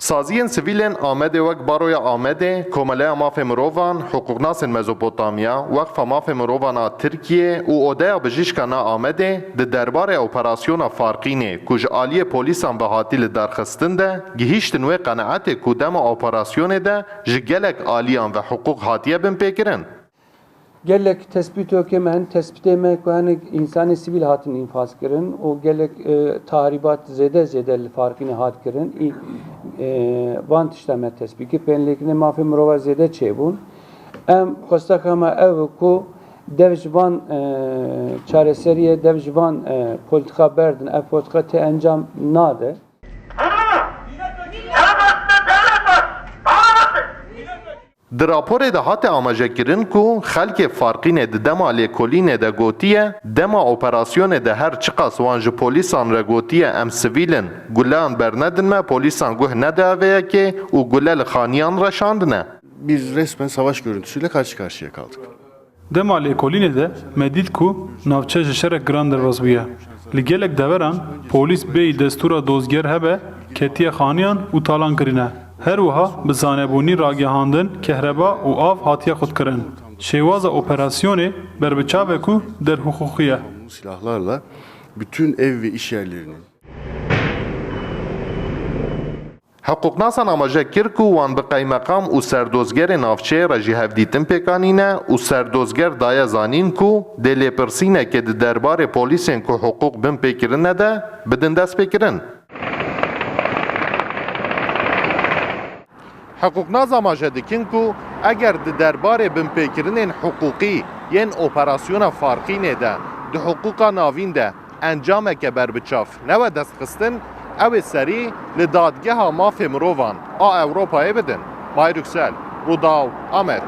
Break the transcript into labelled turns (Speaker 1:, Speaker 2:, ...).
Speaker 1: سازیên sivîlên Amedê wek Baroya Amedê, Komeleya Mafê Mirovan, Hukuknasên Mezopotamiya, Wexfa Mafê Mirovan a Tirkiye û Odeya Bijîşka na Amedê di derbarê operasyona Farqînê ku ji aliyê polîsan bihatî li derxistin de gihîştin wê qeneetê ku dema operasyonê de ji gelek aliyan ve hukuk hatiye bin pêkirin.
Speaker 2: Gelek tespit ökemen, tespit emek yani insani sivil hatin infaz kirin, o gelek tahribat zede farkını hat kirin, van tişteme tespit ki penlekine mafi mrova zede çebun, em kostakama ev ku devjvan çareseriye devjvan politika berdin, ev politika te encam nade.
Speaker 1: Di raporê de hate amajekirin ku xelkê Farqînê di dema lêkolînê de gotiye, dema operasyonê de her çiqas wan ji polîsan re gotiye em sivîlin guleyan bernedin me, polîsan guh nede eveyekê û gule li xaniyan reşandine.
Speaker 3: Biz resmen savaş görüntüsüyle karşı karşıya kaldık.
Speaker 4: Dema lêkolînê de me dît ku navçe ji şerek giran derbasbûye. Li gelek deveran polîs bêyî destûra dozger hebe, ketiye xaniyan û talan kirine. Her wiha bi zanebûnî ragihandin, kehreba û av hatiye xwedkirin. Şêwaza operasyonê berbiçave ku derhukukî ye.
Speaker 3: Silahlarla bütün ev ve iş yerlerinin
Speaker 1: Hukuknasan amaje kir ku wan bi qeymeqam û serdozgerê navçeyê re jî hevdîtin pêkanîne û serdozger daye zanîn ku dê lêpirsînekê di derbarê polîsên ku hukuk bin pêkirine de bidin dest pêkirin. Hukuknaz amaje dikin ku eger di derbarê binpêkirinên hukukî yên operasyona Farqînê de di hukuka navîn de encameke berbiçav newe destxistin, ew ê serî li dadgeha mafê mirovan a Ewropayê bidin. May Yüksel, Rudaw, Amed.